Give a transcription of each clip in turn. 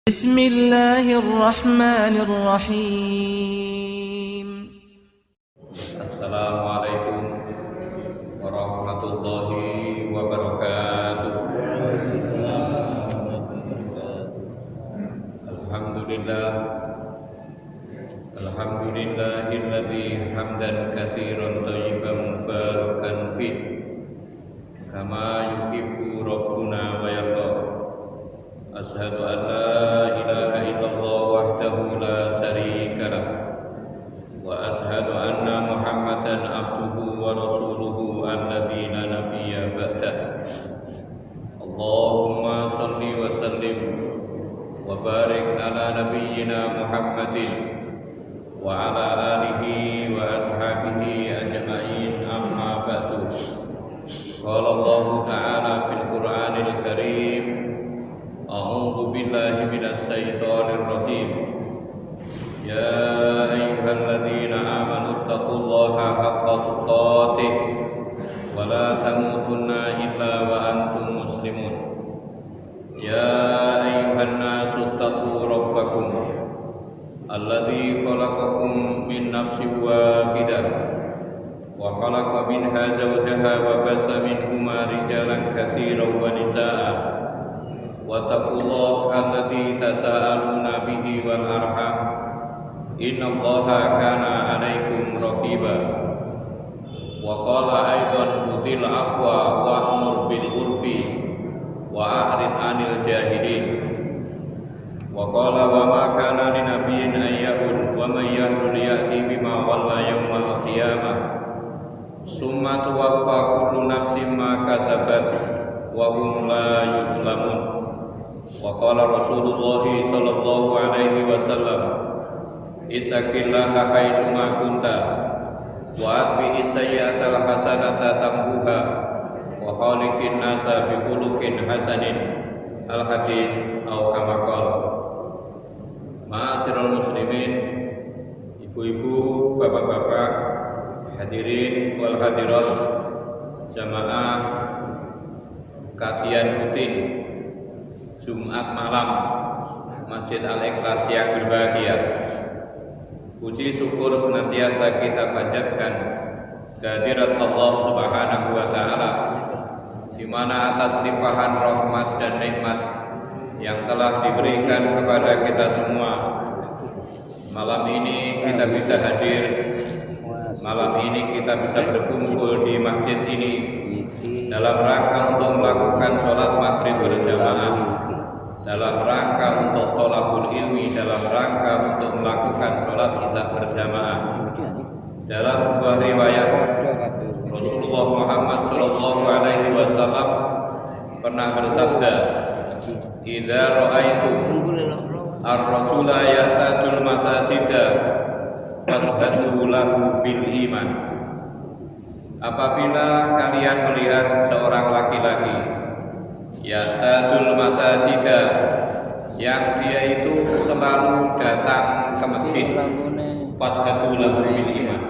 Bismillahirrahmanirrahim. Assalamualaikum warahmatullahi wabarakatuh. Alhamdulillahilladzi hamdan katsiran thayyiban mubarakan fih kama yuhibbu rabbuna wa yarda. Asyhadu an la ilaha illallah wahdahu la syarika lah wa asyhadu anna Muhammadan abduhu wa rasuluhu alladzi la nabiyya ba'dah. Allahumma shalli wa sallim wa barik ala nabiyyina Muhammadin wa ala alihi wa ashabihi ajma'in, amma ba'du. Qala Allah ta'ala fil Qur'anil Karim, a'udzu billahi minasy syaithanir rajim. Ya ayyuhalladzina amanu taqullaha haqqa tuqatih wa la tamutunna illa wa antum muslimun. Ya ayyuhan nasu taqu rabbakum alladzi khalaqakum min nafsin wahidah wa khalaqa minha zawjaha wa bassa minhuma rijalan katsiran wa nisaa'a wattaqullaha alladzi tasaaluna bihi wal arham innallaha kana 'alaikum raqiba. Wa qala aidan khudhil afwa wa'mur bil 'urfi wa a'rid 'anil jahilin. Wa qala wa ma kana linabiyyin an yahud wa man yahdul ya'ti bima walla yaumal qiyamah summa tuwaffa kullu nafsin ma kasabat wa hum la yuzlamun. Wa qala Rasulullah sallallahu alaihi wasallam, ittaqillaha haitsu ma kunta wa atbi'is sayyi'atal hasanata tamhuha wa khaliqin nasa bi khuluqin hasanin. Al-hadis atau kama qala. Ma'asyiral muslimin, ibu-ibu, bapak-bapak, hadirin wal hadirat, jamaah kajian rutin Jumat malam Masjid Al-Ikhlas yang berbahagia. Puji syukur senantiasa kita panjatkan kehadirat Allah Subhanahu wa taala, di mana atas limpahan rahmat dan nikmat yang telah diberikan kepada kita semua, malam ini kita bisa hadir, malam ini kita bisa berkumpul di masjid ini dalam rangka untuk melakukan sholat maghrib berjamaah, dalam rangka untuk thalabul ilmi, dalam rangka untuk melakukan sholat isya berjamaah. Dalam sebuah riwayat, Rasulullah Muhammad sallallahu alaihi wasallam pernah bersabda, "Idza ra'aitum ar-rajula ya'tadul masajida fashhadu lahu bil iman." Apabila kalian melihat seorang laki-laki ya'tadul masajida, yang dia itu selalu datang ke masjid, fashhadu lahu bil iman,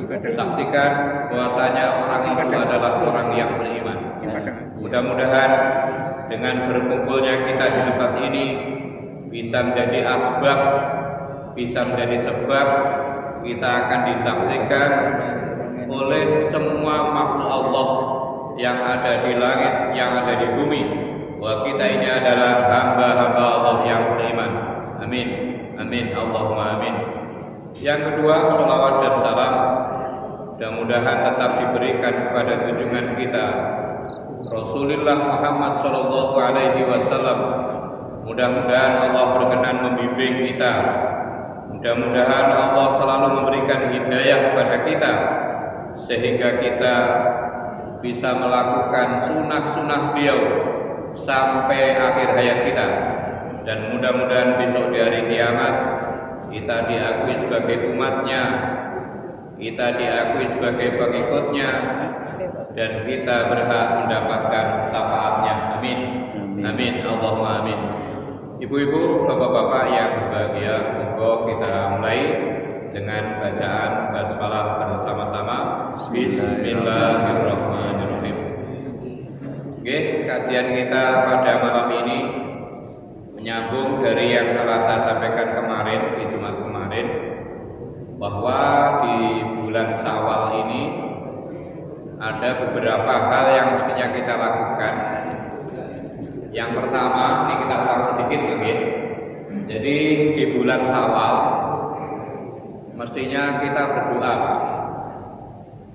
saksikan bahwasanya orang itu adalah orang yang beriman. Mudah-mudahan dengan berkumpulnya kita di tempat ini bisa menjadi asbab, bisa menjadi sebab kita akan disaksikan oleh semua makhluk Allah yang ada di langit, yang ada di bumi, bahwa kita ini adalah hamba-hamba Allah yang beriman. Amin, amin, Allahumma amin. Yang kedua, sholawat dan salam mudah-mudahan tetap diberikan kepada junjungan kita Rasulullah Muhammad sallallahu alaihi wasallam. Mudah-mudahan Allah berkenan membimbing kita, mudah-mudahan Allah selalu memberikan hidayah kepada kita, sehingga kita bisa melakukan sunnah-sunnah beliau sampai akhir hayat kita. Dan mudah-mudahan besok di hari kiamat kita diakui sebagai umatnya, kita diakui sebagai pengikutnya, dan kita berhak mendapatkan syafaatnya. Amin, amin, Allahumma amin. Ibu-ibu, bapak-bapak yang berbahagia, monggo kita mulai dengan bacaan basmalah bersama-sama. Bismillahirrahmanirrahim. Oke, kajian kita pada malam ini menyambung dari yang telah saya sampaikan kemarin di Jumat kemarin, bahwa di bulan Syawal ini ada beberapa hal yang mestinya kita lakukan. Yang pertama, ini kita ulang sedikit mungkin. Jadi di bulan Syawal mestinya kita berdoa.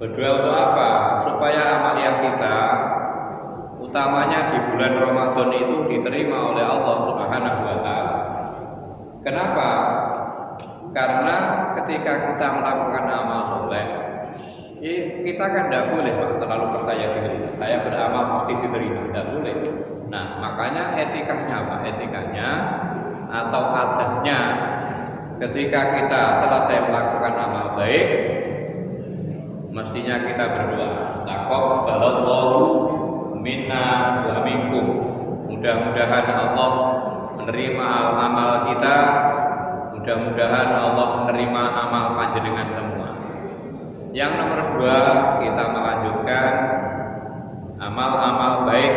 Berdoa untuk apa? Supaya amaliyah kita, utamanya di bulan Ramadan itu diterima oleh Allah Subhanahu wa taala. Kenapa? Karena ketika kita melakukan amal soleh, kita kan tidak boleh terlalu percaya diri. Saya beramal pasti diterima, tidak boleh. Nah, makanya etikanya apa? Etikanya atau adabnya ketika kita selesai melakukan amal baik, mestinya kita berdoa, taqabbalallahu minna wa minkum. Mudah-mudahan Allah menerima amal kita, mudah-mudahan Allah menerima amal panjenengan semua. Yang nomor 2, kita melanjutkan amal-amal baik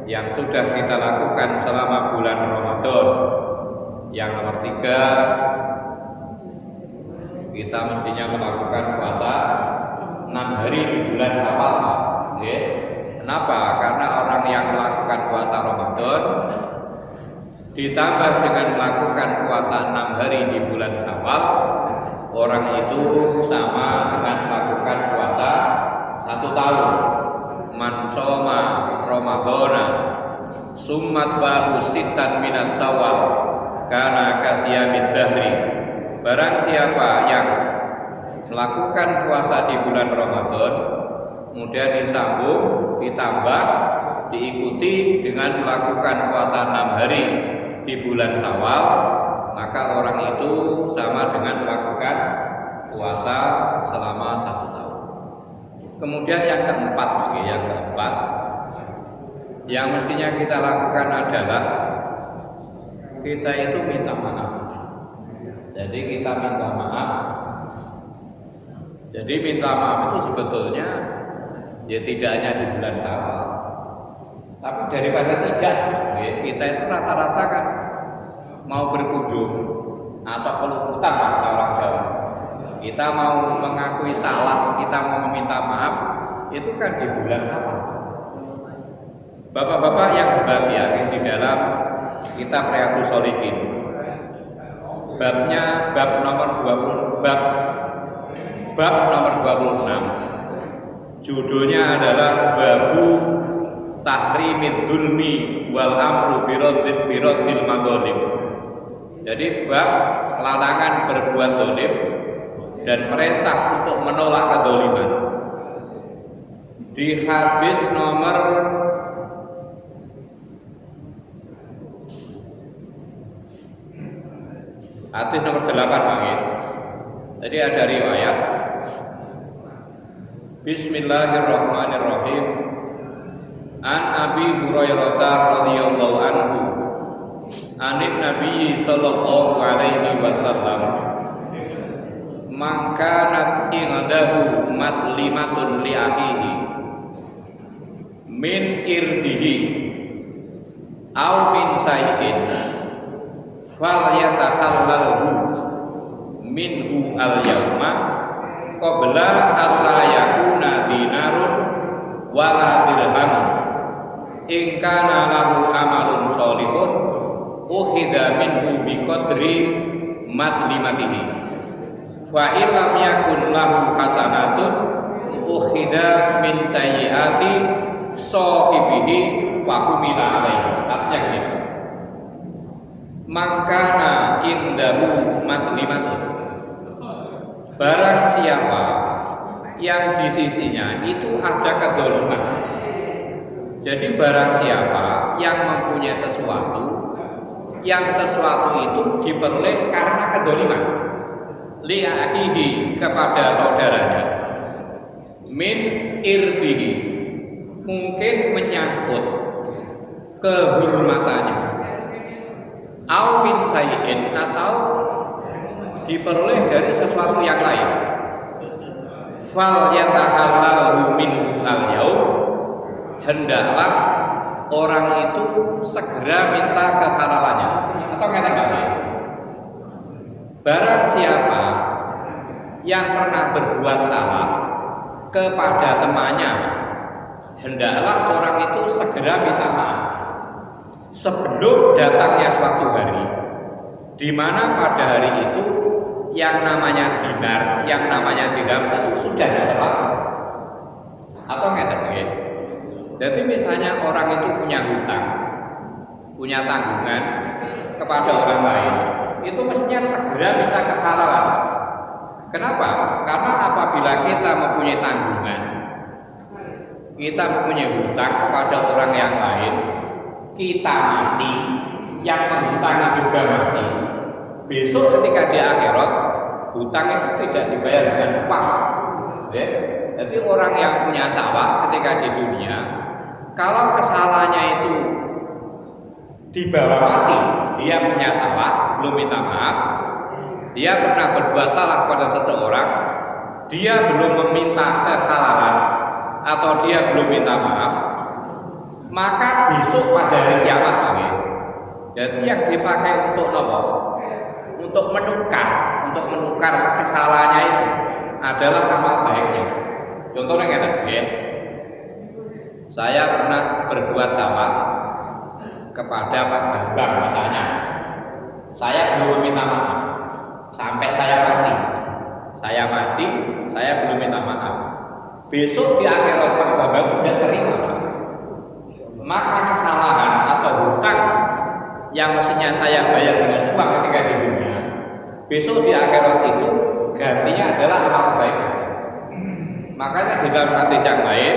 yang sudah kita lakukan selama bulan Ramadan. Yang nomor 3, kita mestinya melakukan puasa 6 hari di bulan Syawal. Okay. Kenapa? Karena orang yang melakukan puasa Ramadan ditambah dengan melakukan puasa 6 hari di bulan Syawal, orang itu sama dengan melakukan puasa 1 tahun. Man shoma Ramadhana summat ba'u sittan minas Syawal kana kasyamid dahri. Barang siapa yang melakukan puasa di bulan Ramadan, kemudian disambung, ditambah, diikuti dengan melakukan puasa 6 hari di bulan Syawal, maka orang itu sama dengan melakukan puasa selama 1 tahun. Kemudian yang keempat, yang mestinya kita lakukan adalah kita itu minta maaf. Jadi kita minta maaf. Jadi minta maaf itu sebetulnya ya tidak hanya di bulan Syawal, tapi daripada tidak, kita itu rata-rata kan mau berkunjung asal peluputan kata orang Jawa. Kita mau mengakui salah, kita mau meminta maaf, itu kan di bulan Syawal. Bapak-bapak yang berbahagia di dalam kitab Riyadhus Shalihin, babnya bab nomor 26, judulnya adalah Babu Tahrimid Dzulmi wal Amru Biradil Madzalim. Jadi bab larangan berbuat zalim dan perintah untuk menolak kedzaliman. Di hadis nomor 8 Bang. Jadi ada riwayat Bismillahirrahmanirrahim. An Abi Hurairah radhiyallahu anhu anin Nabi sallallahu alaihi wasallam mangkanat indahu matlimatun li akhihi min irdihi aw min sayyin fal yatahallalhu minhu al-yawma qabla alla yakuna dinarun wala dirhamun in kana lahu amalun sholihun ukhidha minhu biqadri matlimatihi fa illam yakun lahu hasanatun ukhidha min sayyiati sahibihi wa humila alaihi. Artinya gini, mangkana indahu matlimatun, barang siapa yang di sisinya itu ada kedzaliman. Jadi barang siapa yang mempunyai sesuatu, yang sesuatu itu diperoleh karena kedzaliman, li akhihi, kepada saudaranya, min irdihi, mungkin menyangkut kehormatannya, au min sayyin, atau diperoleh dari sesuatu yang lain, fal yatahallalhu minhu al-yaum, hendaklah orang itu segera minta kehalalannya. Atau nggak tahu? Barang siapa yang pernah berbuat salah kepada temannya, hendaklah orang itu segera minta maaf sebelum datangnya suatu hari, di mana pada hari itu yang namanya dinar, yang namanya dirham itu sudah ada. Atau nggak tahu ya? Jadi misalnya orang itu punya hutang, punya tanggungan kepada orang lain, itu mestinya segera minta kehalalan. Kenapa? Karena apabila kita mempunyai tanggungan, kita mempunyai hutang kepada orang yang lain, kita mati, yang menghutangi juga mati. Besok ketika di akhirat, hutang itu tidak dibayar dengan uang. Ya? Jadi orang yang punya salah ketika di dunia, kalau kesalahannya itu dibawa mati, dia punya salah, belum minta maaf, dia pernah berbuat salah kepada seseorang, dia belum meminta kehalalan atau dia belum minta maaf, maka besok pada hari kiamat, jadi yang dipakai untuk nopo, untuk menukar kesalahannya itu adalah amal baiknya. Contohnya kayak ya, saya pernah berbuat salah kepada Pak Bambang misalnya, saya belum minta maaf sampai saya mati, saya belum minta maaf. Besok di akhirat Pak Bambang tidak terima, maka kesalahan atau hutang yang mestinya saya bayar dengan uang ketika di dunia, besok di akhirat itu gantinya adalah amal baik. Makanya di dalam hadis yang lain,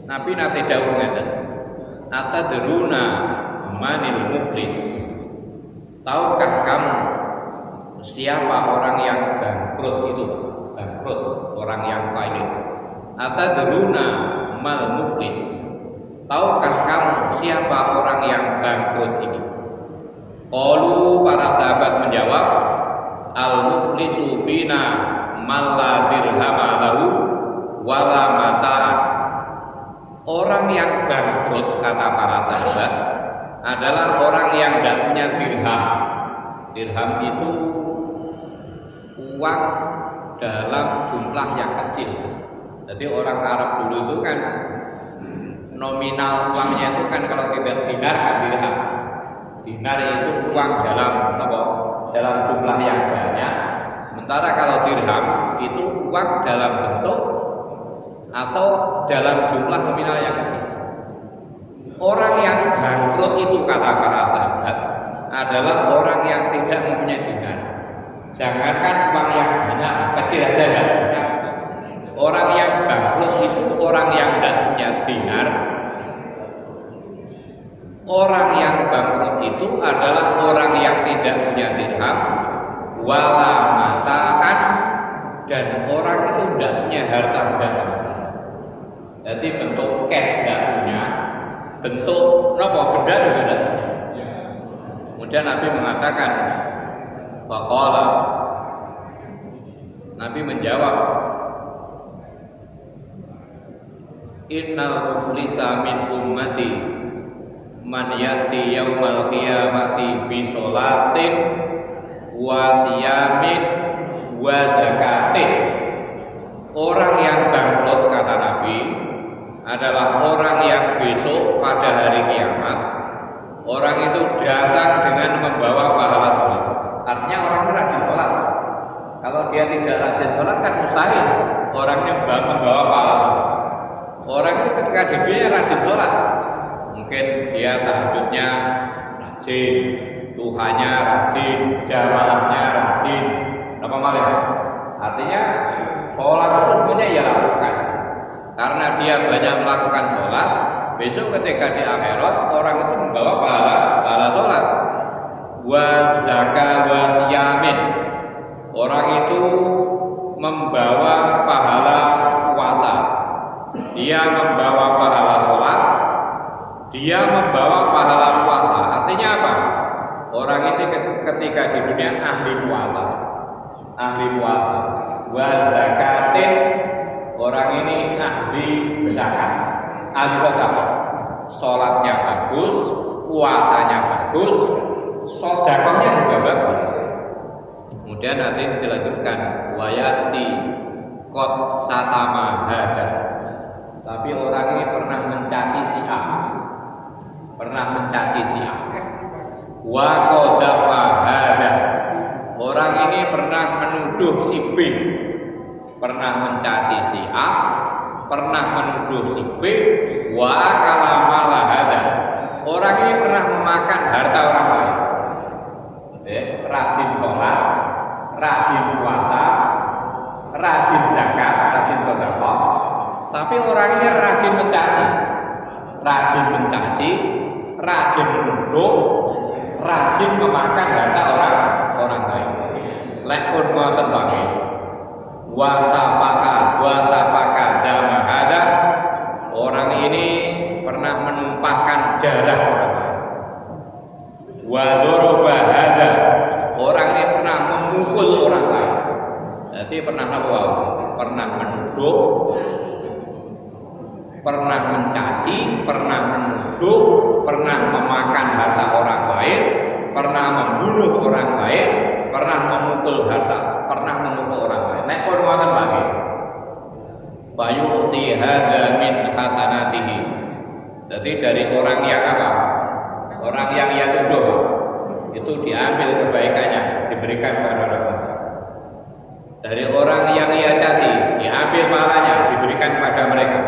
Nabi nate dawuh ngeten, atadruna manil muflis, tahukah kamu siapa orang yang bangkrut itu? Bangkrut, orang yang pailit. Atadruna mal muflis, tahukah kamu siapa orang yang bangkrut itu? Qalu, para sahabat menjawab, al muflisu fina man la dirhama lahu wala mata'an. Orang yang bangkrut, kata para sahabat, adalah orang yang tidak punya dirham. Dirham itu uang dalam jumlah yang kecil. Jadi orang Arab dulu itu kan nominal uangnya itu kan kalau tidak dinar kan dirham. Dinar itu uang dalam jumlah yang banyak. Sementara kalau dirham itu uang dalam bentuk atau dalam jumlah nominal yang kecil. Orang yang bangkrut itu, kata para sahabat, adalah orang yang tidak mempunyai dinar. Jangankan uang yang banyak, kecil aja ya. Orang yang bangkrut itu orang yang tidak punya dinar. Orang yang bangkrut itu adalah orang yang tidak punya dirham, wala mataan, dan orang itu tidak punya harta benda. Jadi bentuk cash tidak punya, bentuk benda juga tidak punya. Kemudian Nabi mengatakan, faqala, Nabi menjawab, innal muflisa min ummati man yati yaumal qiyamati bi sholatin wa siyamin wa zakatin. Orang yang bangkrut, kata Nabi, adalah orang yang besok pada hari kiamat, orang itu datang dengan membawa pahala sholat. Artinya orang itu rajin sholat. Kalau dia tidak rajin sholat kan mustahil orangnya membawa pahala. Orang itu ketika di dunia rajin sholat, mungkin dia tahajudnya rajin, duhanya rajin, jamaahnya rajin, apa malah? Artinya sholat itu sebenarnya ya lakukan. Karena dia banyak melakukan sholat, besok ketika di akhirat orang itu membawa pahala sholat. Wa zakah wa siyamin, orang itu membawa pahala puasa. Dia membawa pahala sholat, dia membawa pahala puasa. Artinya apa? Orang itu ketika di dunia ahli puasa. Wa zakatin, orang ini ahli zakat, ahli sedekah. sholatnya bagus, puasanya bagus, sedekahnya juga bagus. Kemudian nanti dilanjutkan wayati qad satama hadza. Tapi orang ini pernah mencaci si A. Wa qadhafa hadza. Orang ini pernah menuduh si B. Pernah mencaci si A, pernah menuduh si B, wa akala mala hadza. Orang ini pernah memakan harta orang lain. Rajin sholat, rajin puasa, rajin zakat, rajin sedekah. Tapi orang ini rajin mencaci, rajin menuduh, rajin memakan harta orang lain. Lek pun ngoten wae. Wasafaka dama hada. Orang ini pernah menumpahkan darah orang lain. Wa doroba hada. Orang ini pernah memukul orang lain. Jadi pernah apa? Pernah menuduh, pernah mencaci, pernah menuduh, pernah memakan harta orang lain, pernah membunuh orang lain, pernah memukul orang lain. Nek pun wonten wae. Bayu'ti hadza min hasanatihi. Jadi dari orang yang apa? Orang yang ia tuduh itu diambil kebaikannya, diberikan kepada orang lain. Dari orang yang ia caci, diambil pahalanya, diberikan kepada mereka.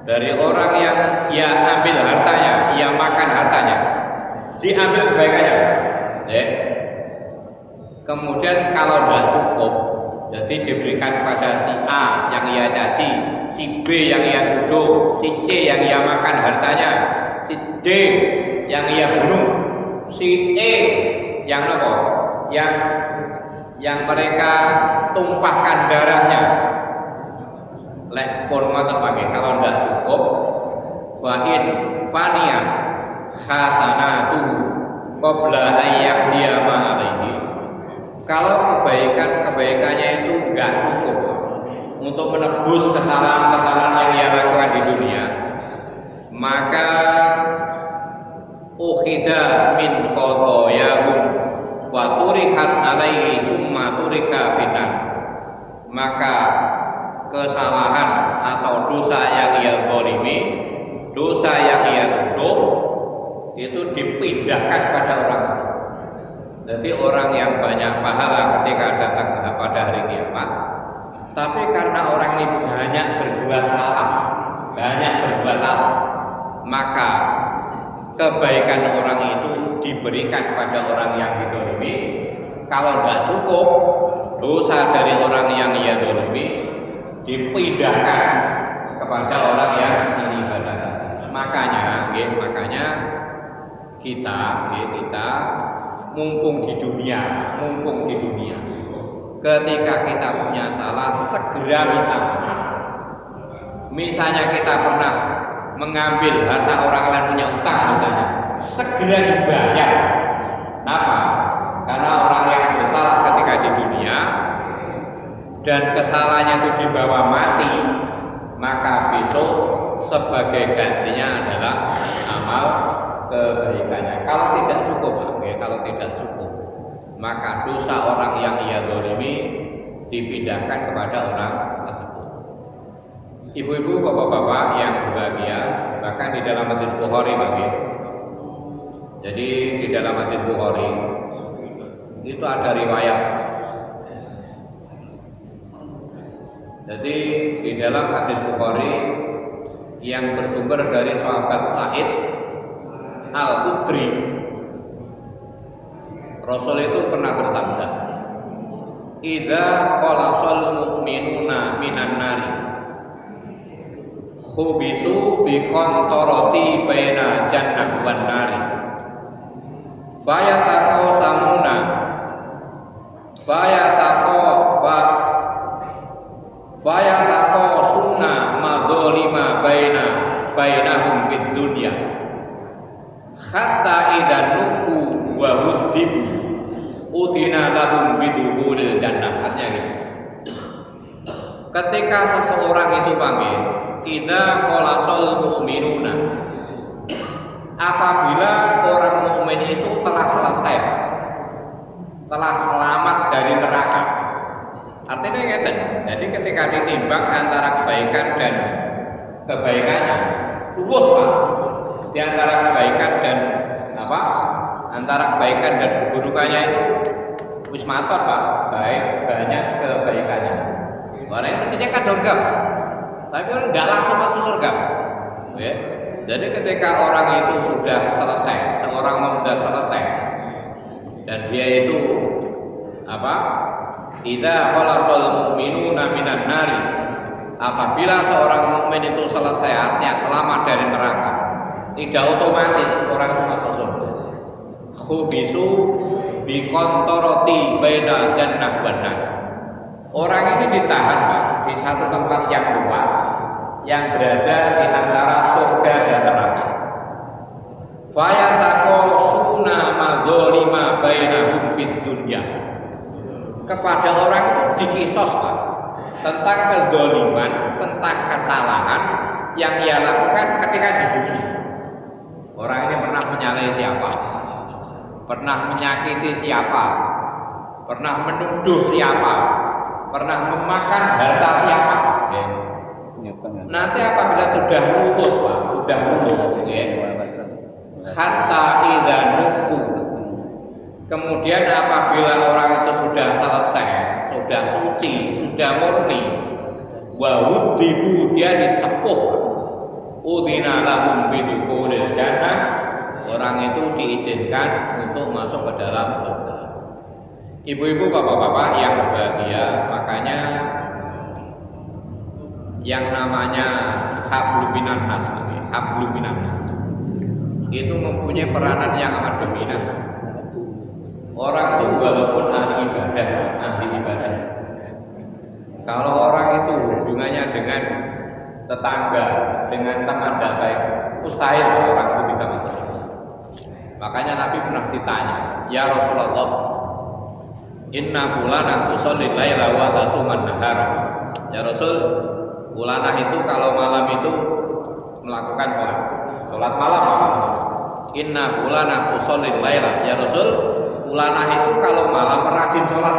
Dari orang yang ia ambil hartanya, ia makan hartanya, diambil kebaikannya. Kemudian kalau tidak cukup, jadi diberikan kepada si A yang ia caci, si B yang ia tuduh, si C yang ia makan hartanya, si D yang ia bunuh, si E yang apa? Yang mereka tumpahkan darahnya. Lek pun ngoten pakai kalau tidak cukup, wa in faniya hasanatuhu qabla ayyaqdiya ma alaihi. Kalau kebaikannya itu enggak cukup untuk menebus kesalahan-kesalahan yang ia lakukan di dunia, maka ukhida min khotoyahum wa turikat alaihi summa turika finnar. Maka kesalahan atau dosa yang ia zalimi, dosa yang ia tuduh itu dipindahkan pada orang. Jadi orang yang banyak pahala ketika datang pada hari kiamat, tapi karena orang ini banyak berbuat salah, maka kebaikan orang itu diberikan pada orang yang dizalimi. Kalau tidak cukup, dosa dari orang yang ia zalimi dipindahkan kepada orang yang ibadah. Makanya kita mumpung di dunia, ketika kita punya salah segera minta maaf. Misalnya kita pernah mengambil harta orang lain punya utang misalnya, segera dibayar. Kenapa? Karena orang yang bersalah ketika di dunia dan kesalahannya itu dibawa mati, maka besok sebagai gantinya adalah amal kebaikannya. Kalau tidak cukup, maka dosa orang yang ia zalimi dipindahkan kepada orang tersebut. Ibu-ibu, bapak-bapak yang berbahagia, bahkan di dalam hadis Bukhari bagi. Jadi di dalam hadis Bukhari itu ada riwayat. Jadi di dalam hadis Bukhari yang bersumber dari sahabat Sa'id Al-Khudri, Rasul itu pernah bersabda, "Idza khalasal mu'minuna minan nari khubisu bi qantarati baina jannah wan nari fayataqasamuna fayataqasuna madzalima bainahum fid dunya hatta idza nuku wa huddib utina lahum biduhulil jannah." Artinya gitu. Ketika seseorang itu panggil idza qalasal mu'minuna, apabila orang mukmin itu telah selesai, telah selamat dari neraka. Artinya ngeten. Jadi ketika ditimbang antara kebaikan dan kebaikannya, lulus Pak. Di antara kebaikan dan apa? Antara kebaikan dan keburukannya itu wis matur Pak, baik banyak kebaikannya. Orang ini mestinya kan surga, tapi orang tidak langsung masuk surga. Ya. Jadi ketika orang itu sudah selesai, seorang sudah selesai, dan dia itu apa? Idza khalasal mu'minuna minan nari. Apabila seorang mukmin itu selesai, artinya selamat dari neraka, tidak otomatis orang itu masuk surga. Khubisu bikontoroti baina jannah wan nar. Orang ini ditahan Pak, di satu tempat yang luas yang berada di antara surga dan neraka. Fayataqasuna madzalima bainahum fid dunya. Kepada orang itu dikisos Pak, tentang kedzaliman, tentang kesalahan yang ia lakukan ketika di dunia. Orang ini pernah menyalahi siapa? Pernah menyakiti siapa? Pernah menuduh siapa? Pernah memakan harta siapa? Ya. Nanti apabila sudah lulus Pak, sudah lulus ya. Hatta idza nuku. Kemudian apabila orang itu sudah selesai, sudah suci, sudah murni, wa wudibu, dia disepuh, udhina lahum bidukhulil jannah, orang itu diizinkan untuk masuk ke dalam surga. Ibu-ibu, bapak-bapak yang berbahagia, makanya yang namanya hablum minan nas, hablum minan nas itu mempunyai peranan yang amat dominan. Orang itu walaupun ahli ibadah, kalau orang itu hubungannya dengan tetangga, dengan teman baik, mustahil orang itu bisa masuk surga. Makanya Nabi pernah ditanya, ya Rasulullah, inna fulanah tusallil laila wa tasuman nahar. Ya Rasul, fulanah itu kalau malam itu melakukan sholat malam. Inna fulanah tusallil laila. Ya Rasul, fulanah itu kalau malam rajin sholat.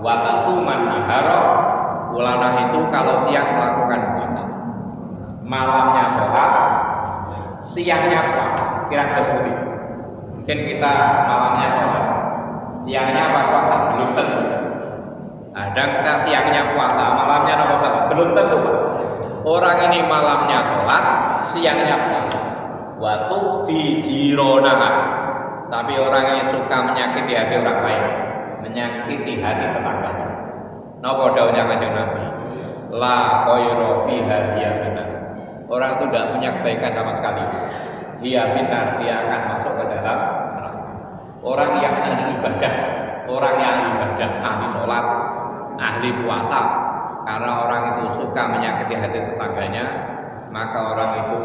Wa tasuman nahar. Fulanah itu kalau siang melakukan puasa. Malamnya sholat, siangnya puasa. Kira-kira seperti itu. Mungkin kita malamnya sholat, siangnya apa puasa? Belum tentu. Ada kita siangnya puasa, malamnya apa puasa? Belum tentu Pak. Orang ini malamnya sholat, siangnya puasa. Waktu dijironah. Tapi orang ini suka menyakiti hati orang lain, menyakiti hati tetangganya. Napa dawuhnya Kanjeng Nabi? La khairu fiha hiya binar. Orang itu tidak punya kebaikan sama sekali. Hiya binar, dia akan masuk ke dalam neraka. Orang yang ahli ibadah, ahli sholat, ahli puasa, karena orang itu suka menyakiti hati tetangganya, maka orang itu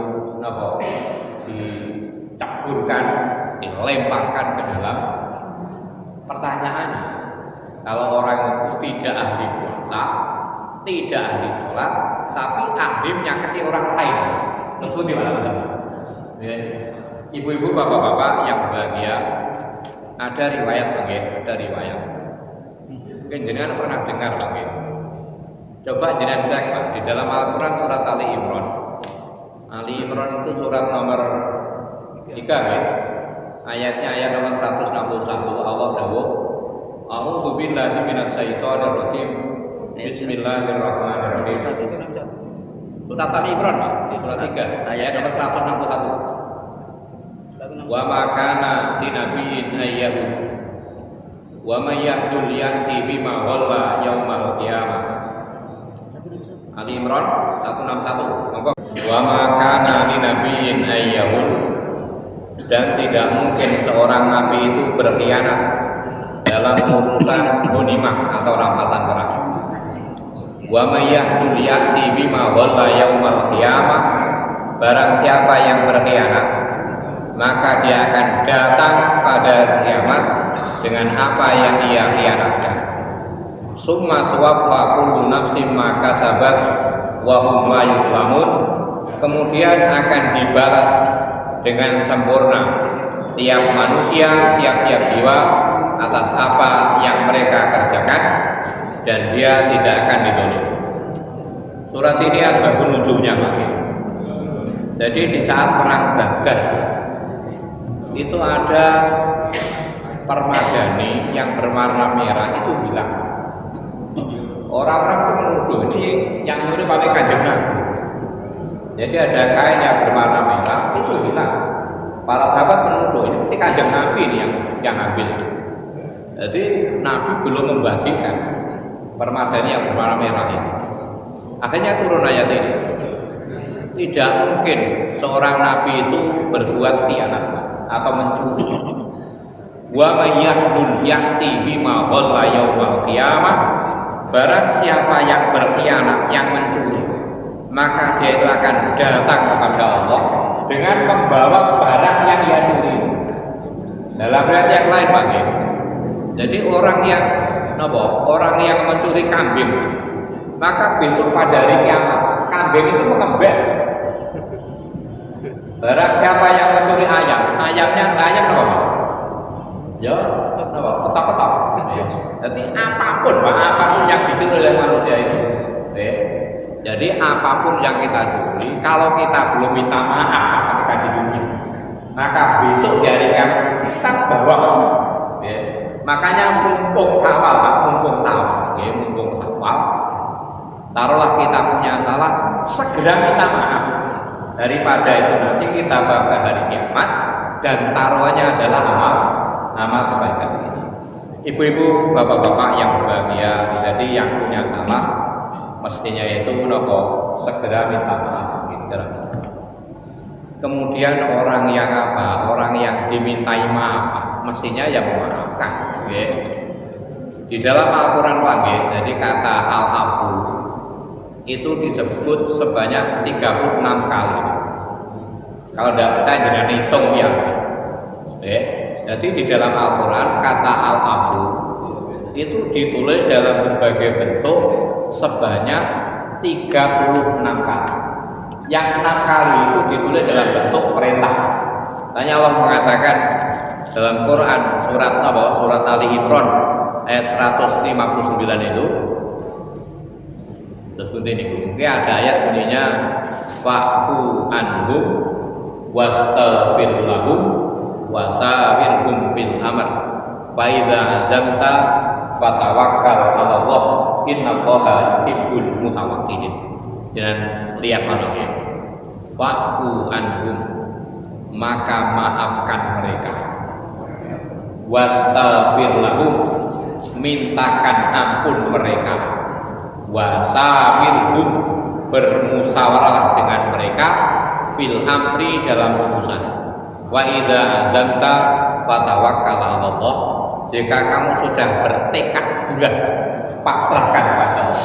dicaburkan, dilemparkan ke dalam. Pertanyaannya, kalau orang itu tidak ahli puasa, tidak ahli sholat, tapi ahli menyakiti orang lain, terus di mana? Ibu-ibu, bapak-bapak yang berbahagia, ada riwayat ada riwayat. Mungkin jenengan pernah dengar Coba jenengan cek Pak, di dalam Al-Quran surat Ali Imran. Ali Imran itu surat nomor 3 ya. Ayatnya ayat nomor 161. Allah dawuh, A'udzu billahi minasyaitonir rajim. Bismillahirrahmanirrahim. Surat Ali Imran Pak, surat 3 ayat nomor 161. Wa ma kana linabiyyin ayyahud wa may yahdul yahdi bima walla yaumal qiyamah. Ali Imran 161. Monggo. Wa ma kana linabiyyin ayyahud, dan tidak mungkin seorang nabi itu berkhianat dalam urusan ghanimah atau rampasan perang. Wa may yahdul yahdi bima walla yaumal qiyamah, barang siapa yang berkhianat maka dia akan datang pada kiamat dengan apa yang ia khianatkan. Summa tuwaffa kullu nafsin ma kasabat wa hum la yuzlamun. Kemudian akan dibalas dengan sempurna tiap manusia, tiap-tiap jiwa atas apa yang mereka kerjakan, dan dia tidak akan didolimi. Surat ini asbabun nuzulnya Pak. Jadi di saat perang Badar itu ada permadani yang berwarna merah itu bilang, orang-orang itu menuduh ini yang nyuri pakai Kanjeng Nabi. Jadi ada kain yang berwarna merah itu bilang, para sahabat menuduh ini Kanjeng Nabi ini yang ambil. Jadi Nabi belum membagikan permadani yang berwarna merah itu. Akhirnya turun ayat ini. Tidak mungkin seorang nabi itu berbuat khianat atau mencuri. Wa may yahdun ya'ti bima dhalla yaumal qiyamah. Barang siapa yang berkhianat, yang mencuri, maka dia itu akan datang kepada Allah dengan membawa barang yang ia curi. Dalam ayat yang lain Pak. Jadi orang yang mencuri kambing, maka besok pada hari kiamat kambing itu mengembek. Barang siapa yang mencuri ayam, ayam apa? Ya, apa? Ketok-ketok. Jadi apapun yang dicuri oleh manusia itu, jadi apapun yang kita curi, kalau kita belum minta maaf ketika di dunia, maka besok di hari kiamat kita bawa. Makanya mumpung sawal, taruhlah kita punya salah, segera minta maaf. Daripada itu nanti kita bawa hari kiamat dan taruhannya adalah amal kebaikan kita. Ibu-ibu, bapak-bapak yang berbahagia, jadi yang punya salah mestinya itu segera minta maaf. Kemudian orang yang dimintai maaf mestinya yang memaafkan. Di dalam Al-Quran jadi kata al-afu itu disebut sebanyak 36 kali. Kalau tidak percaya jangan hitung ya. Jadi di dalam Al-Quran kata al-afu itu ditulis dalam berbagai bentuk sebanyak 36 kali. Yang 6 kali itu ditulis dalam bentuk perintah. Tanya Allah mengatakan dalam Quran surat Ali Imran ayat 159 itu. Terus mungkin ada ayat bunyinya fa'fu anhum wastaghfir lahum wasawirhum fil amr fa idza azamta fatawakkal 'ala Allah innallaha yuhibbul mutawakkilin. Jangan lihat ya. Fa'fu anhum, maka maafkan mereka. Wastaghfir lahum, mintakan ampun mereka. Wasawirhum, bermusyawarah dengan mereka fil amri, dalam urusan. Wa idza azamta fatawakkal 'ala Allah, jika kamu sudah bertekad bulat, pasrahkan kepada Allah.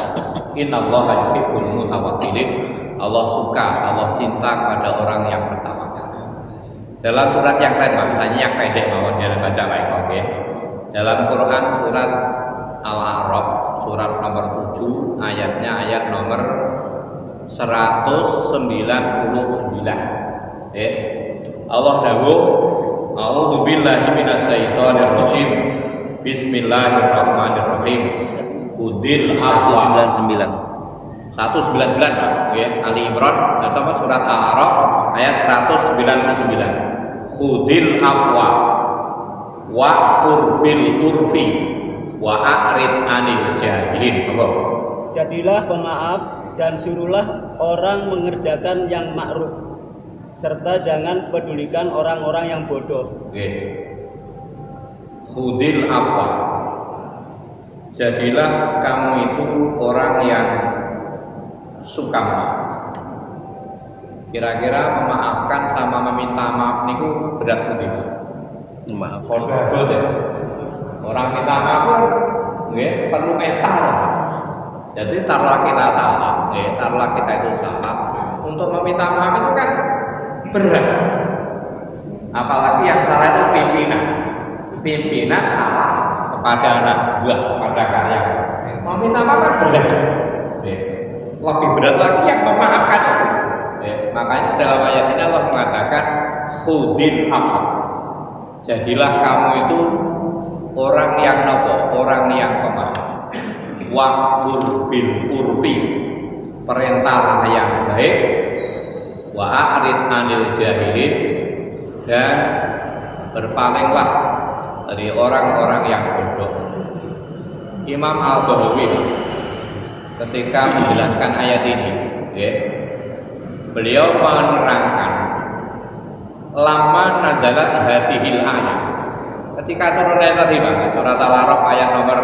Innallaha yuhibbul mutawakkilin, Allah suka, Allah cinta kepada orang yang bertawakal. Dalam surat yang lain, misalnya yang pendek mawon jangan baca baik, oke. Dalam Quran surat Al-A'raf surat nomor 7 ayatnya ayat nomor 199. Allah dawuh, a'udzubillahi minasyaitonir rajim. Bismillahirrahmanirrahim. Udil afwa 199 Ali Imran atau surat Al-A'raf ayat 199. Khudil afwa wa qurbil urfi wa a'rid anil jahilin. Jadilah pemaaf dan suruhlah orang mengerjakan yang ma'ruf, serta jangan pedulikan orang-orang yang bodoh. Khudil afwa, jadilah kamu itu orang yang suka maaf. Kira-kira memaafkan sama meminta maaf niku berat pundi? Maaf. Orang minta maaf perlu mental. Jadi taruhlah kita salah, taruhlah kita itu salah. Untuk meminta maaf itu kan berat. Apalagi yang salah itu pimpinan salah kepada anak buah, kepada karyawan. Meminta maaf kan berat. Lebih berat lagi yang memaafkan itu. Makanya dalam ayat ini Allah mengatakan khudil afwa. Jadilah kamu itu orang yang nopo, orang yang pemaaf. Wa'mur bil urfi, perintah yang baik. Wa'arid anil jahilin, dan berpalinglah dari orang-orang yang bodoh. Imam Al-Bahawi ketika menjelaskan ayat ini, beliau menerangkan lama nazalat hadhil ayat. Ketika turun ayat tadi, Bang, surat Al-A'raf ayat nomor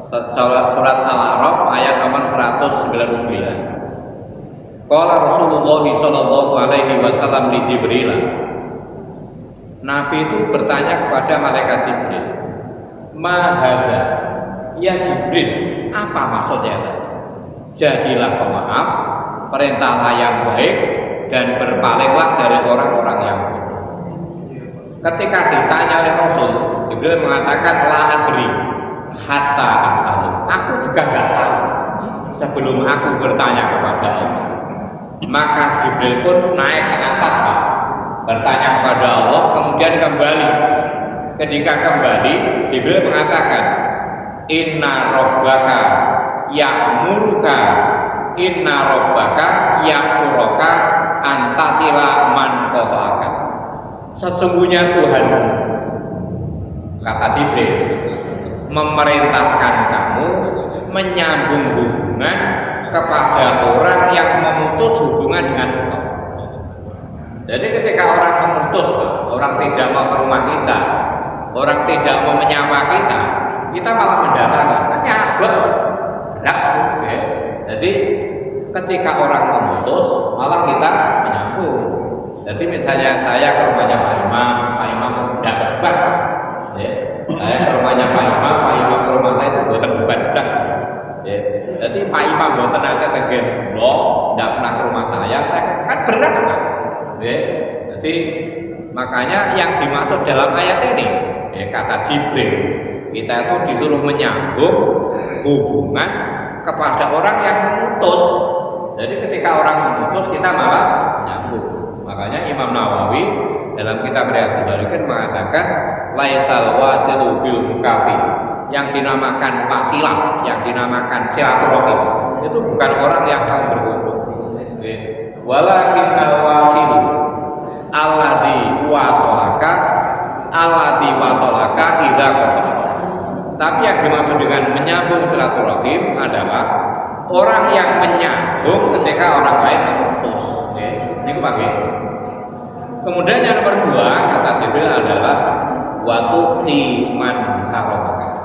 surat Al-A'raf ayat nomor 199. Qala Rasulullah sallallahu alaihi wasallam li Jibril. Nabi itu bertanya kepada malaikat Jibril, "Ma hadza?" Ya Jibril, apa maksudnya tadi? Jadilah pemaaf, perintahlah yang baik, dan berpalinglah dari orang-orang yang bodoh. Ketika ditanya oleh Rasul, Jibril mengatakan la adri hatta as'alu. Aku juga enggak tahu sebelum aku bertanya kepada Allah. Maka Jibril pun naik ke atas, bertanya kepada Allah, kemudian kembali. Ketika kembali, Jibril mengatakan, Inna rabbaka ya'muruka antasila man qata'aka. Sesungguhnya Tuhan, kata Jibril, memerintahkan kamu menyambung hubungan kepada orang yang memutus hubungan dengan engkau. Jadi ketika orang memutus, orang tidak mau ke rumah kita, orang tidak mau menyapa kita malah mendatangi, menyapa. Jadi ketika orang memutus, malah kita menyambung. Jadi misalnya saya ke rumahnya Pak Imam tidak beban. Saya ke rumahnya Pak Imam ke rumah saya itu buatan beban. Jadi Pak Imam buatan aja tegen blok, tidak pernah ke rumah saya, kan berat kan? Jadi makanya yang dimaksud dalam ayat ini, kata Jibril, kita itu disuruh menyambung hubungan kepada orang yang memutus. Jadi ketika orang memutus, kita malah menyambung. Makanya Imam Nawawi dalam kitab Riyadhus Shalihin mengatakan laisal wasilu bil mukafi, yang dinamakan wasilah, yang dinamakan silaturahim, itu bukan orang yang saling berhubung. Walakin al-wasilu alladzi wasolaka idza qata. Tapi yang dimaksud dengan menyambung silaturahim adalah orang yang menyambung ketika orang lain memutus. Ini pakai. Kemudian yang nomor 2 kata Jibril adalah watu'ti man haromaka.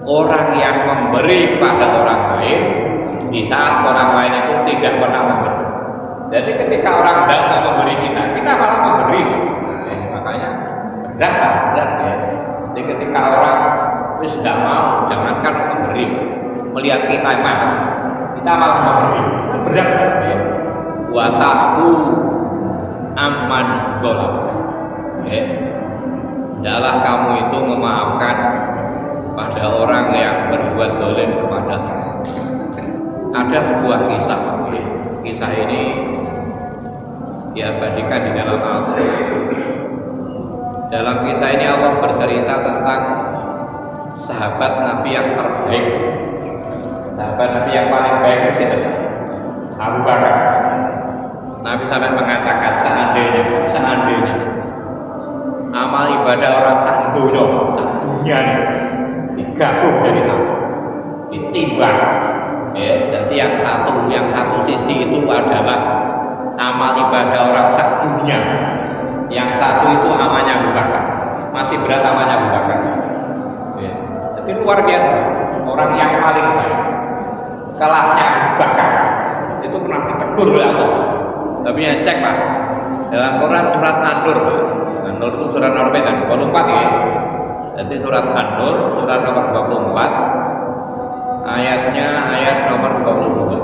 Orang yang memberi pada orang lain di saat orang lain itu tidak pernah memberi. Jadi ketika orang tidak mau memberi kita malah memberi. Makanya berat ya. Jadi ketika orang tidak mau, jangankan memberi, melihat kita emas, kita malah memberi. Berat ya. Wataku aman zolam. Hendaklah kamu itu memaafkan pada orang yang berbuat dolim kepada. Ada sebuah kisah. Kisah ini diabadikan di dalam Al-Quran. Dalam kisah ini Allah bercerita tentang sahabat Nabi yang terbaik. Sahabat Nabi yang paling baik itu Abu Bakar. Nabi sampai mengatakan seandainya amal ibadah orang sak dunia digabung jadi satu, ditimbang. Jadi yang satu sisi itu adalah amal ibadah orang sak dunia, yang satu itu amalnya Abu Bakar, masih berat amalnya Abu Bakar. Jadi luar biasa, orang yang paling baik, kelasnya Abu Bakar itu pernah ditegur oleh Allah. Tapi ya cek Pak, dalam Quran surat An-Nur, An-Nur itu surat nomor 24 ya. Jadi surat An-Nur surat nomor 24, ayatnya ayat nomor 22.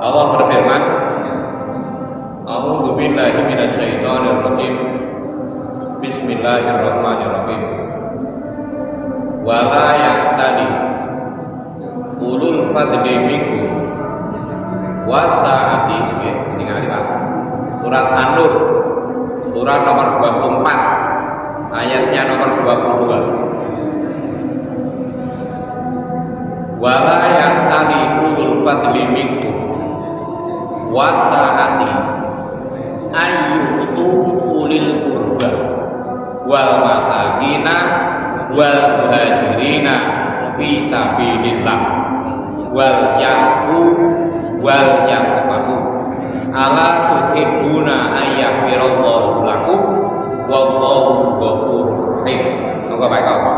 Allah berfirman, A'udzu billahi minasyaitonir rajim. Bismillahirrahmanirrahim. Wala ya'tali ulul fadli minkum wasa'ati. Ini kali Pak. Surat An-Nur surat nomor 24 ayatnya nomor 22. Wala ya'tali ulul fadli minkum wa sa'ati ayyutu ulil qurba wal masakina wal muhajirina fi sabilillah wal yafu wal yasfahu ala tuhibbuna ayyafirallahu lakum wallahu ghafurur rahim. Moga baik apa?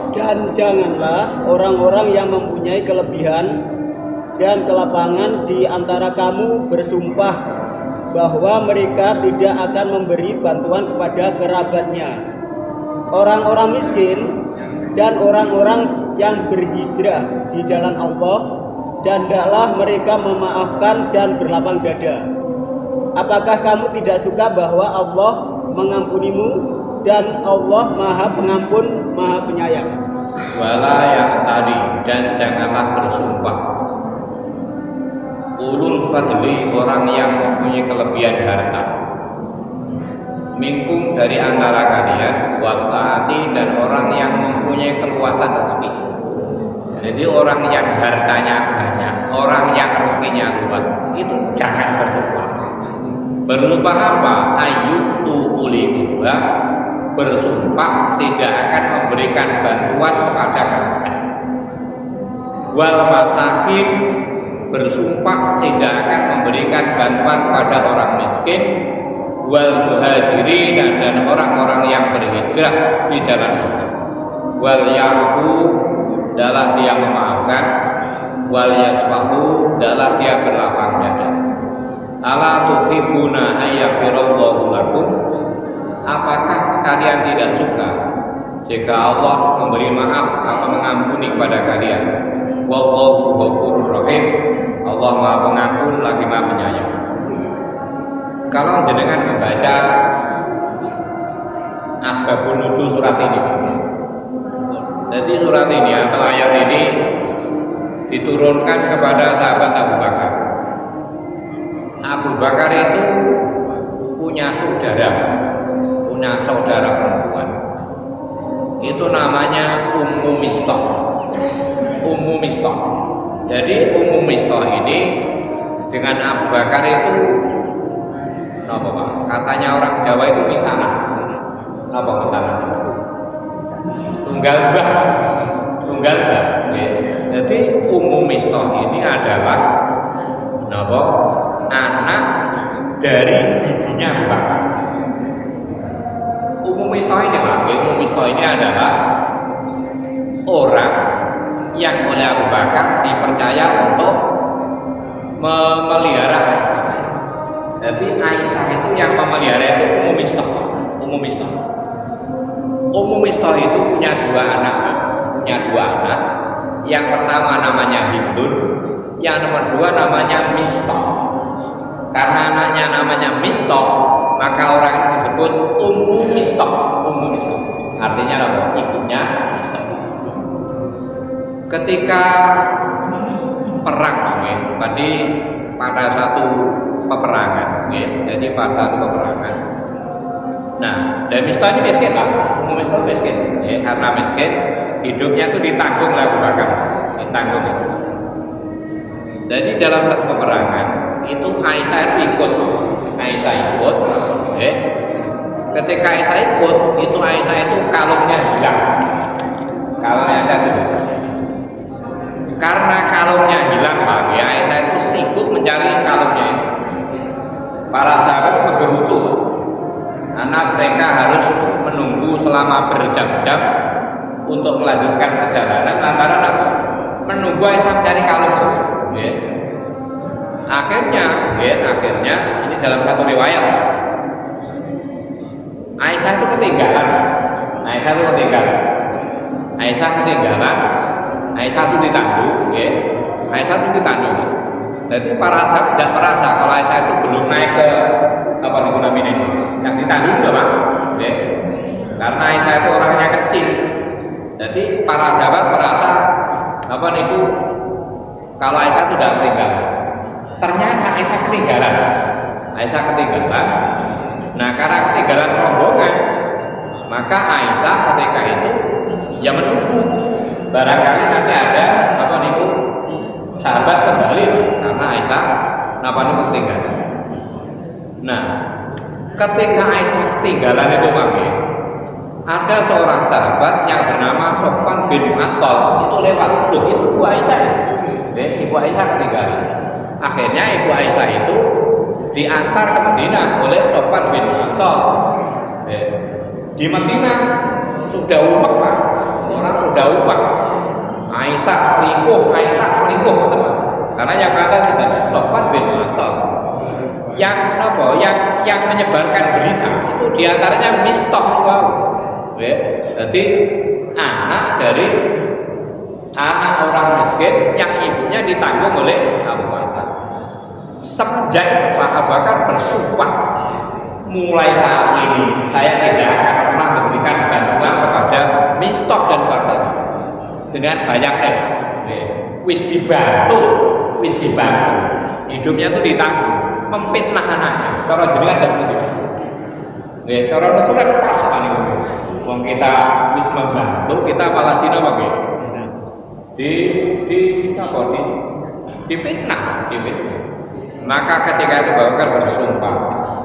Dan janganlah orang-orang yang mempunyai kelebihan dan kelapangan di antara kamu bersumpah bahwa mereka tidak akan memberi bantuan kepada kerabatnya, orang-orang miskin dan orang-orang yang berhijrah di jalan Allah, dan hendaklah mereka memaafkan dan berlapang dada. Apakah kamu tidak suka bahwa Allah mengampunimu dan Allah Maha Pengampun, Maha Penyayang? Wala ya'tali, dan janganlah bersumpah ulul fadli, orang yang mempunyai kelebihan harta, minkum, dari antara kalian, wasaati, dan orang yang mempunyai keluasan rezeki. Jadi orang yang hartanya banyak, orang yang rezekinya luas, itu jangan bersumpah. Bersumpah apa? Ayyutu uli qurba, bersumpah tidak akan memberikan bantuan kepada kerabat. Wal masakin, bersumpah tidak akan memberikan bantuan kepada orang miskin. Wal muhajirin, dan orang-orang yang berhijrah di jalan Allah. Wal yafu, adalah dia memaafkan. Wal yasfahu, adalah dia berlapang dada. Ala tuhibbuna ayyafirallahu lakum, apakah kalian tidak suka jika Allah memberi maaf atau mengampuni kepada kalian? Wallahu ghafurur rahim, Allah Maha Pengampun lagi Maha Penyayang. Kalau jenengan membaca Asbabun Nuzul surat ini, jadi surat ini atau ayat ini diturunkan kepada sahabat Abu Bakar. Abu Bakar itu punya saudara perempuan. Itu namanya Ummu Mistah. Ummu Mistah. Jadi Ummu Mistah ini dengan Abu Bakar itu apa Pak? Katanya orang Jawa itu misanah. Apa misanah? Tunggal mbah. Jadi Ummu Mistah ini adalah apa? Anak dari bibinya Abu Bakar. Ummu Mistah ini adalah orang yang oleh Abu Bakar dipercaya untuk memelihara Aisyah. Jadi Aisyah itu yang memelihara itu Ummu Mistah. Ummu Mistah itu punya dua anak. Yang pertama namanya Hindun, yang nomor dua namanya Mistah. Karena anaknya namanya Mistah, maka orang itu disebut Ummu Mistah. Artinya apa? Ibunya Mistah. Ketika perang, tadi pada satu peperangan, jadi pada satu peperangan. Nah, dan Mistah ini miskin lah, Ummu Mistah miskin, karena miskin, hidupnya itu ditanggung oleh Abu Bakar, ditanggung itu. Jadi dalam satu peperangan itu Aisyah itu ikut. Ketika Aisyah ikut, itu Aisyah itu kalungnya hilang. Karena kalungnya hilang, Pak, Aisyah itu sibuk mencari kalungnya itu. Para sahabat menggerutu, karena mereka harus menunggu selama berjam-jam untuk melanjutkan perjalanan lantaran apa? Menunggu Aisyah mencari kalung. Akhirnya ini dalam satu riwayat Aisyah itu ketinggalan. Aisyah itu ditandung, Aisyah itu ditandung. Jadi para sahabat tidak merasa kalau Aisyah itu belum naik ke apa namanya yang ditandung juga Pak. Karena Aisyah itu orangnya kecil. Jadi para sahabat merasa kalau Aisyah itu tidak ketinggalan. Ternyata Aisyah ketinggalan. Nah, karena ketinggalan rombongan, maka Aisyah ketika itu ya menunggu barangkali nanti ada apa niku sahabat kembali karena Aisyah napa niku ketinggalan. Nah, ketika Aisyah ketinggalan itu pakai ada seorang sahabat yang bernama Sofwan bin Mu'attal itu lewat. Loh, itu Ibu Aisyah. Ibu Aisyah ketinggalan. Akhirnya Ibu Aisyah itu diantar ke Madinah oleh Sofwan bin Mu'attal. Di Madinah sudah umak, Pak. Orang sudah umak. Aisyah selingkuh, teman. Karena yang kata kita Sofwan bin Mu'attal. Yang menyebarkan berita itu diantaranya Mistah. Jadi anak dari anak orang miskin yang ibunya ditanggung oleh Abu Bakar. Semenjak itu Pak Abu Bakar bersumpah, mulai saat ini saya tidak akan pernah memberikan bantuan kepada Mistah dan keluarganya dengan banyak wis dibantu, hidupnya itu ditanggung, memfitnah anaknya. Cara jenengan dan begitu. Cara Rasulullah pas sekali. Wong kita wis membantu, kita malah dina apa nggih? Di fitnah. Maka ketika itu Abu Bakar bersumpah,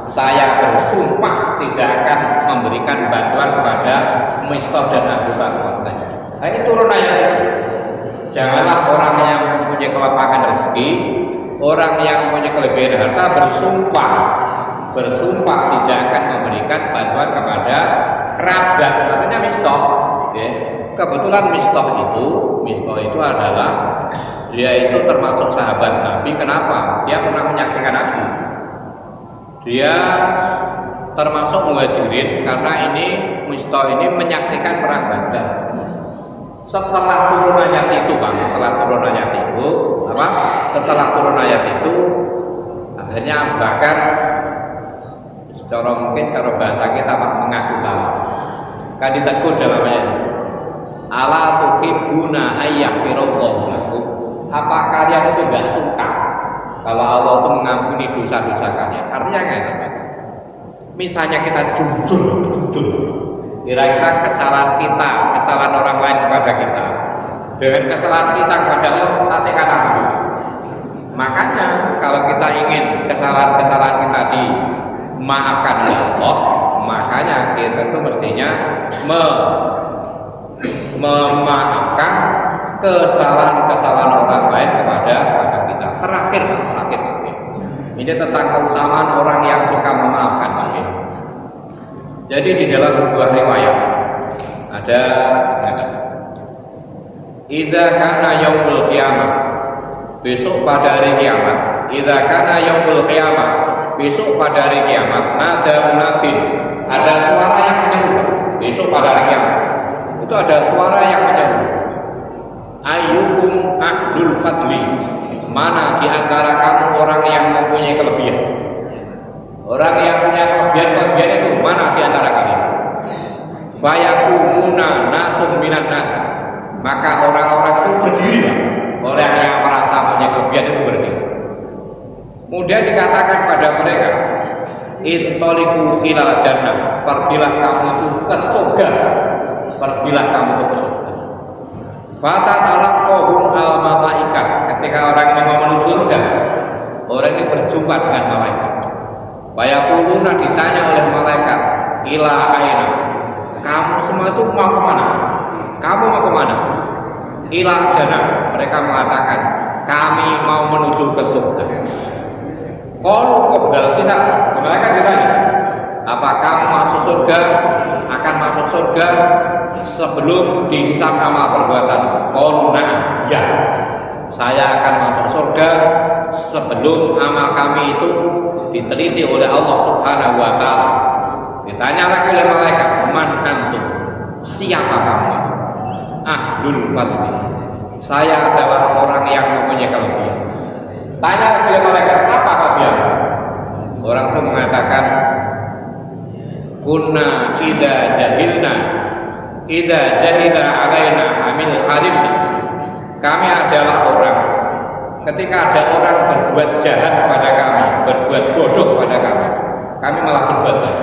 saya bersumpah tidak akan memberikan bantuan kepada Mistah dan Abu Bakar. Nah, ini turun ayat. Janganlah orang yang mempunyai kelapangan rezeki, orang yang mempunyai kelebihan harta bersumpah tidak akan memberikan bantuan kepada kerabat, maksudnya Mistah. Kebetulan Mistah itu adalah dia itu termasuk sahabat Nabi. Kenapa? Dia pernah menyaksikan Nabi. Dia termasuk Muhajirin karena ini Mistah ini menyaksikan perang Badar. Setelah turun ayat itu, akhirnya Abu Bakar secara mungkin kalau bahasa kita Pak mengaku salah. Kan ditegur dalam ayat itu. Ala tuhibbuna ayyahfirallahu lakum. Apa kalian itu tidak suka kalau Allah itu mengampuni dosa-dosa kalian? Artinya nggak. Misalnya kita jujur. Kira-kira kesalahan orang lain kepada kita, dengan kesalahan kita kepada Allah, kita sekan apa? Makanya kalau kita ingin kesalahan kita dimaafkan oleh Allah, makanya kita itu mestinya memaafkan kesalahan orang lain kepada kita. Terakhir. Ini tentang keutamaan orang yang suka memaafkan. Jadi di dalam sebuah riwayat ada idza kana yaumul qiyamah, besok pada hari kiamat. Idza kana yaumul qiyamah, besok pada hari kiamat, nada munadin, ada suara yang menyeru. Besok pada hari kiamat itu ada suara yang menyeru, ayyukum ahlul fadli, mana di antara kamu orang yang mempunyai kelebihan. Orang yang punya kelebihan itu mana di antara kalian? Fayakumuna nasum minan nas, maka orang-orang itu berdiri. Orang yang merasa punya kelebihan itu berdiri. Kemudian dikatakan pada mereka, intoliku ilal jannah, pergilah kamu itu ke surga. Fata talaqahum al malaikah, ketika orang ini mau menuju surga, orang ini berjumpa dengan malaikat. Bayaquluna, ditanya oleh malaikat, ila aina, kamu semua itu mau kemana? Ila jannah, mereka mengatakan kami mau menuju ke surga. Qalu qabla, bisa mereka ditanya, apa kamu akan masuk surga sebelum dihisab amal perbuatan? Qalu na'am, ya, saya akan masuk surga sebelum amal kami itu diteliti oleh Allah Subhanahu wa taala. Ditanya lagi oleh malaikat, man antum, siapa kamu itu? Ahlul fadli, saya adalah orang yang mempunyai kelebihan. Tanya lagi oleh malaikat, apa kelebihan? Orang itu mengatakan, kunna idza jahila alaina amil halimna, kami adalah orang, ketika ada orang berbuat jahat kepada kami, berbuat bodoh pada kami malah berbuat baik.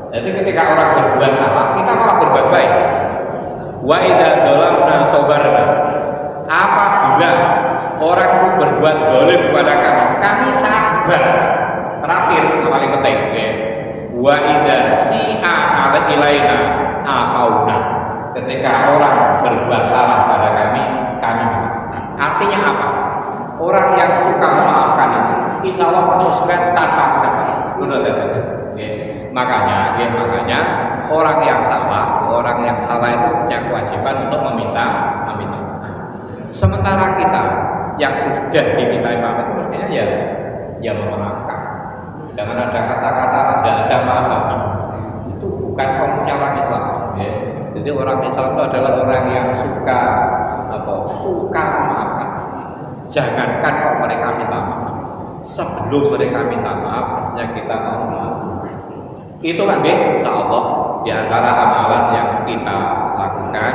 Jadi ketika orang berbuat salah, kita malah berbuat baik. Wa idza dzalamna sabarna. Apabila orang itu berbuat zalim kepada kami, kami sabar. Terakhir, yang paling penting, ya. Wa idza si'a ala ilaina afauna. Ketika orang berbuat salah pada kami maafkan. Artinya apa? Orang yang suka memaafkan itu, insya Allah proses tanpa kesalahan. Benar tidak? Makanya orang yang salah itu punya kewajiban untuk meminta maaf. Sementara kita yang sudah diminta maaf itu mestinya ya memaafkan. Jangan ada kata-kata tidak ada maaf. Itu bukan kaumnya orang Islam. Ya. Jadi orang Islam itu adalah orang yang suka memaafkan. Jangankan kok mereka minta maaf. Sebelum mereka minta maaf, harusnya kita mau maaf. Itulah insya Allah di antara amalan yang kita lakukan.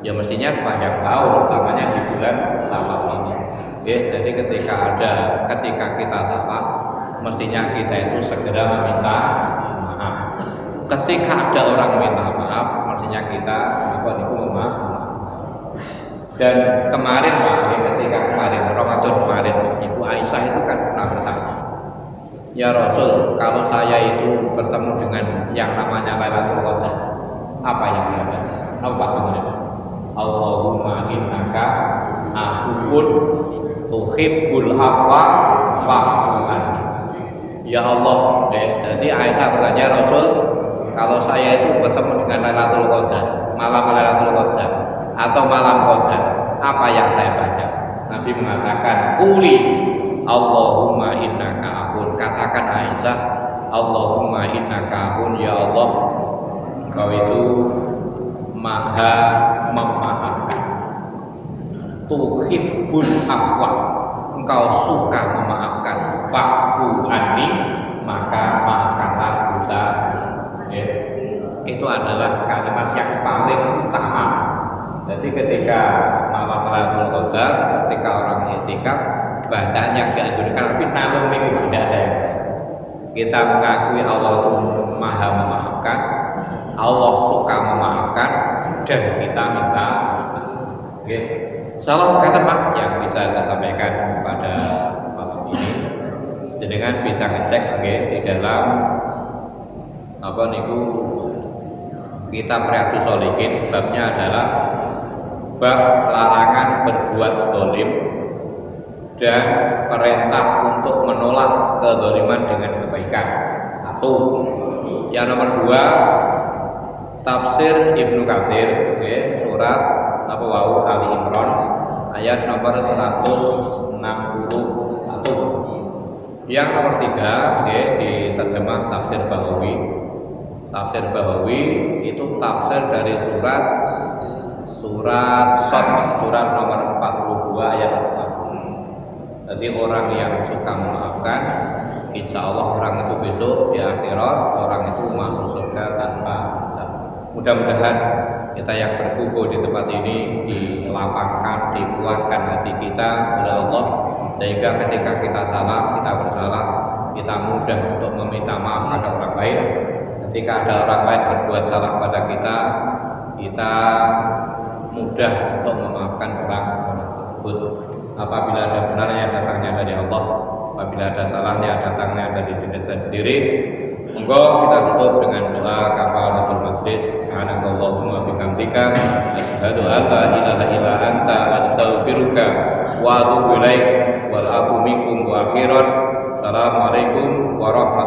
Ya mestinya sepanjang tahun, utamanya di bulan Syawal ini. Jadi ketika kita salah, mestinya kita itu segera meminta maaf. Ketika ada orang minta maaf, mestinya kita maaf. Dan kemarin Ramadan kemarin, Ibu Aisyah itu kan pernah bertanya, ya Rasul, kalau saya itu bertemu dengan yang namanya Lailatul Qadar, apa yang dia baca? Apa kemudian? Allahumma innaka afuwun tuhibbul afwa fa'fu anni. Ya Allah, jadi Aisyah bertanya, Rasul, kalau saya itu bertemu dengan Lailatul Qadar, malam Lailatul Qadar atau malam Qadar, apa yang saya baca? Nabi mengatakan, "Quli Allahumma innaka afuwun." Katakan Aisyah, Allahumma innaka afuwun, ya Allah, Engkau itu Maha memaafkan. Tuhibbul afwa, Engkau suka memaafkan. Fa'fu anni, maka maafkanlah dosa. Itu adalah kalimat yang paling utama. Jadi ketika malam Lailatul Qadar, ketika orang i'tikaf, bacaan yang dianjurkan tapi nalung minggu tidak ada. Kita mengakui Allah itu Maha memaafkan, Allah suka memaafkan, dan kita minta maaf. Salah kata Pak yang bisa saya sampaikan pada malam ini, dengan bisa ngecek di dalam kitab Riyadhus Shalihin, babnya adalah bab larangan berbuat zalim dan perintah untuk menolak kezaliman dengan kebaikan. Satu. Yang nomor 2, tafsir Ibnu Katsir, surat Ali Imran ayat nomor 161. Yang nomor 3, di terjemah tafsir Bahawi. Tafsir Bahawi itu tafsir dari surat Shad, surat nomor 42 ayat 4. Jadi orang yang suka memaafkan, insya Allah orang itu besok di akhirat orang itu masuk surga tanpa hisab. Mudah-mudahan kita yang berkumpul di tempat ini dilapangkan, dikuatkan hati kita oleh Allah, sehingga ketika kita bersalah, kita mudah untuk meminta maaf pada orang lain. Ketika ada orang lain berbuat salah pada kita mudah untuk memaafkan orang tersebut. Apabila ada benarnya datangnya dari Allah, apabila ada salahnya datangnya dari diri sendiri. Monggo kita tutup dengan doa kafaratul majlis. Subhanakallahumma bihamdika asyhadu an la ilaha illa anta astaghfiruka wa atubu ilaik. Wal afu minkum wa akhiran. Assalamualaikum warahmatullahi